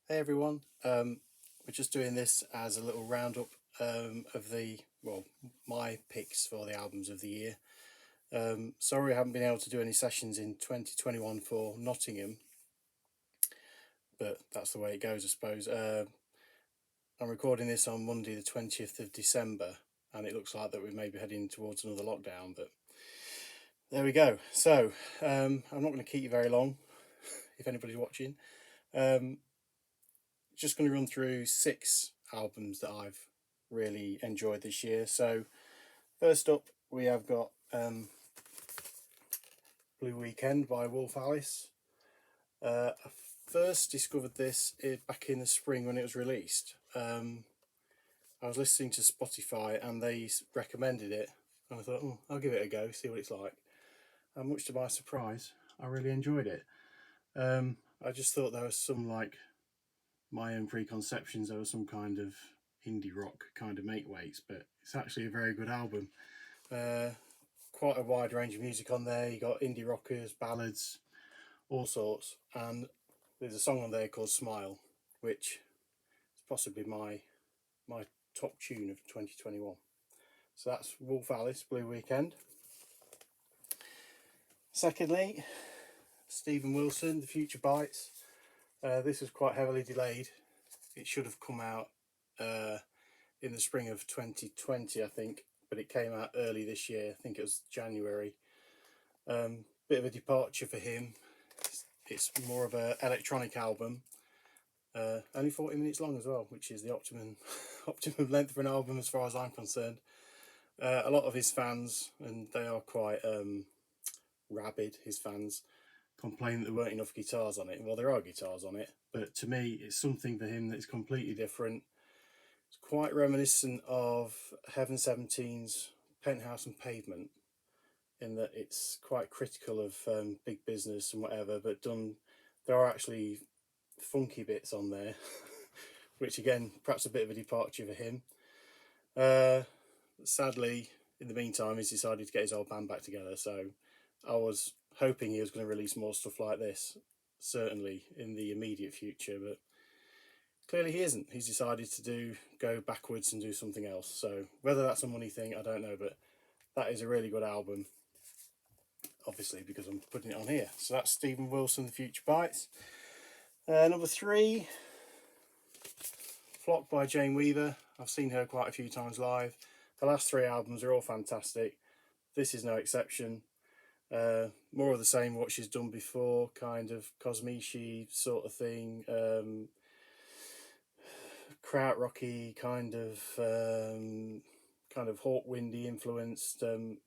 Hey everyone, we're just doing this as a little roundup of my picks for the albums of the year. Sorry I haven't been able to do any sessions in 2021 for Nottingham, but that's the way it goes, I suppose. I'm recording this on Monday, the 20th of December, and it looks like that we may be heading towards another lockdown, but there we go. So, I'm not going to keep you very long if anybody's watching. Um, just going to run through six albums that I've really enjoyed this year. So, first up, we have got Blue Weekend by Wolf Alice. I first discovered this back in the spring when it was released. I was listening to Spotify and they recommended it, and I thought, oh, I'll give it a go, see what it's like. And much to my surprise, I really enjoyed it. I just thought there was some like my own preconceptions. There was some kind of indie rock kind of make weights, but it's actually a very good album. Uh, Quite a wide range of music on there. You got indie rockers, ballads, all sorts, and there's a song on there called "Smile," which is possibly my top tune of 2021. So that's Wolf Alice, Blue Weekend. Secondly, Stephen Wilson, The Future Bites. This was quite heavily delayed. It should have come out in the spring of 2020, I think, but it came out early this year. I think it was January. Bit of a departure for him. It's more of an electronic album. Only 40 minutes long as well, which is the optimum optimum length for an album as far as I'm concerned. A lot of his fans, and they are quite rabid, his fans, complain that there weren't enough guitars on it. Well, there are guitars on it, but to me, it's something for him that's completely different. It's quite reminiscent of Heaven 17's Penthouse and Pavement, in that it's quite critical of big business and whatever, but done. There are actually funky bits on there, which again, perhaps a bit of a departure for him. Uh, Sadly, in the meantime, he's decided to get his old band back together. So I was hoping he was going to release more stuff like this, certainly in the immediate future, but clearly he isn't. He's decided to go backwards and do something else. So whether that's a money thing, I don't know, but that is a really good album, obviously, because I'm putting it on here. So that's Stephen Wilson, The Future Bites. Number three, Flock by Jane Weaver. I've seen her quite a few times live. The last three albums are all fantastic. This is no exception. More of the same, what she's done before, kind of Cosmici sort of thing, krautrocky kind of Hawkwindy influenced,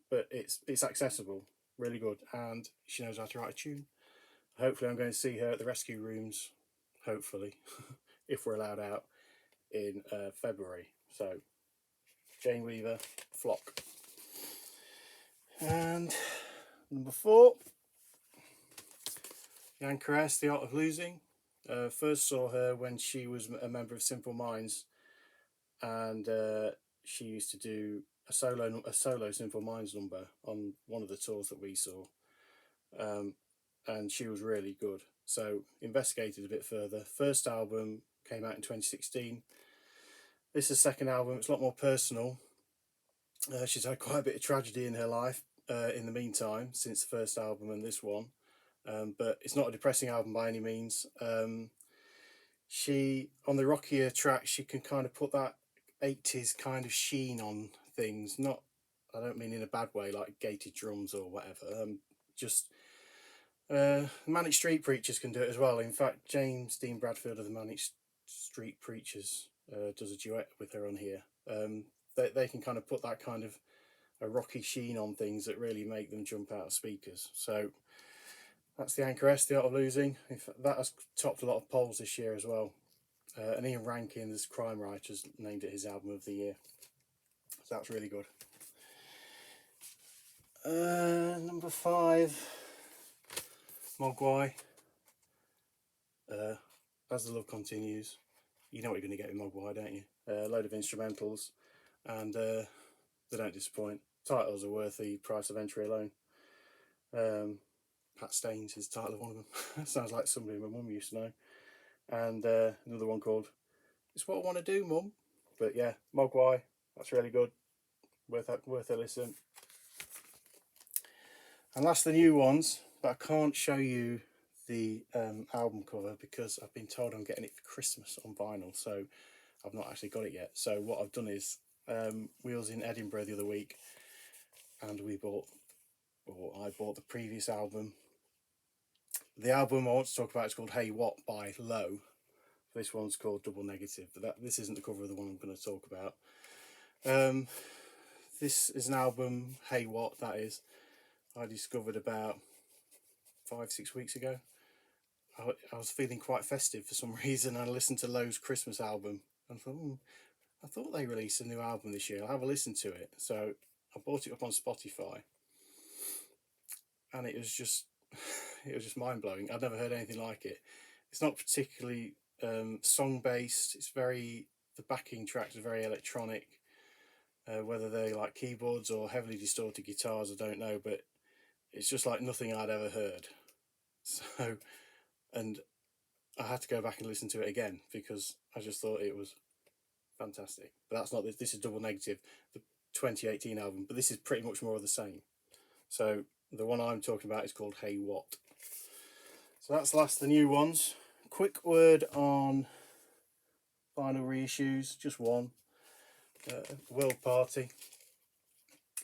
but it's accessible, really good, and she knows how to write a tune. Hopefully, I'm going to see her at the Rescue Rooms. Hopefully, if we're allowed out in February. So, Jane Weaver, Flock. And number four, Jan Caress, The Art of Losing. First saw her when she was a member of Simple Minds, and she used to do a solo Simple Minds number on one of the tours that we saw, um, and she was really good. So investigated a bit further. First album came out in 2016. This is the second album. It's a lot more personal. She's had quite a bit of tragedy in her life in the meantime, since the first album and this one. But it's not a depressing album by any means. She, on the rockier tracks, she can kind of put that 80s kind of sheen on things. Not, I don't mean in a bad way, like gated drums or whatever. Just Manic Street Preachers can do it as well. In fact, James Dean Bradfield of the Manic Street Preachers does a duet with her on here. They can kind of put that kind of a rocky sheen on things that really make them jump out of speakers. So that's the Anchoress, The Art of Losing. In fact, that has topped a lot of polls this year as well. And Ian Rankin, this crime writer, has named it his album of the year. So that's really good. Number five, Mogwai. As the Love Continues. You know what you're going to get with Mogwai, don't you? A load of instrumentals, and they don't disappoint. Titles are worth the price of entry alone. Pat Staines is the title of one of them. Sounds like somebody my mum used to know. and another one called It's What I Want to Do, Mum. But yeah, Mogwai, that's really good, worth a listen. And that's the new ones, but I can't show you the album cover because I've been told I'm getting it for Christmas on vinyl, so I've not actually got it yet. So what I've done is, we was in Edinburgh the other week, and I bought the previous album. The album I want to talk about is called Hey What by Low. This one's called Double Negative, but this isn't the cover of the one I'm going to talk about. This is an album, Hey What, that is, I discovered about 5-6 weeks ago. I was feeling quite festive for some reason. I listened to Low's Christmas album and thought, I thought they released a new album this year. I'll have a listen to it. So I bought it up on Spotify, and it was just mind blowing. I'd never heard anything like it. It's not particularly song based. The backing tracks are very electronic. Whether they like keyboards or heavily distorted guitars, I don't know, but it's just like nothing I'd ever heard. So, and I had to go back and listen to it again because I just thought it was fantastic. But that's not this. This is Double Negative, the 2018 album, but this is pretty much more of the same. So the one I'm talking about is called Hey What. So that's the new ones. Quick word on vinyl reissues, just one. World Party,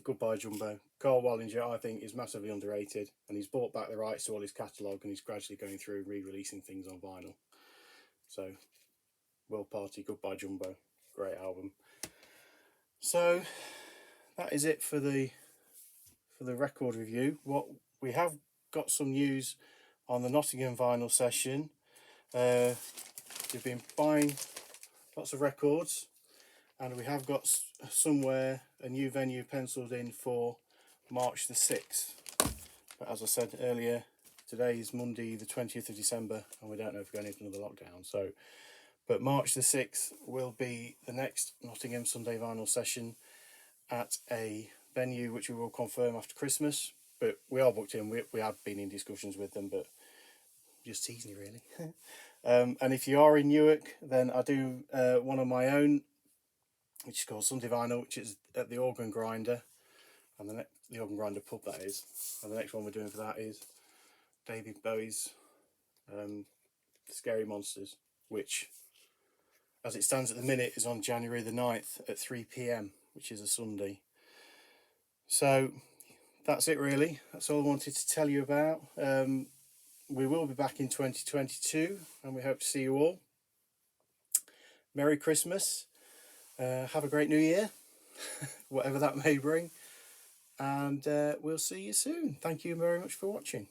Goodbye Jumbo. Carl Wallinger, I think, is massively underrated, and he's bought back the rights to all his catalogue, and he's gradually going through and re-releasing things on vinyl. So, World Party, Goodbye Jumbo, great album. So that is it for the record review. What we have got some news on the Nottingham vinyl session. We've been buying lots of records, and we have got somewhere a new venue penciled in for March the 6th. But as I said earlier, today is Monday the 20th of December, and we don't know if we're going into another lockdown. So, but March the 6th will be the next Nottingham Sunday vinyl session at a venue which we will confirm after Christmas. But we are booked in. We have been in discussions with them, but just teasing you really. And if you are in Newark, then I do one of my own, which is called Sunday Vinyl, which is at the Organ Grinder, and the Organ Grinder pub, that is. And the next one we're doing for that is David Bowie's Scary Monsters, which, as it stands at the minute, is on January the 9th at 3 p.m, which is a Sunday. So that's it really. That's all I wanted to tell you about. We will be back in 2022, and we hope to see you all. Merry Christmas. Have a great New Year, whatever that may bring. And we'll see you soon. Thank you very much for watching.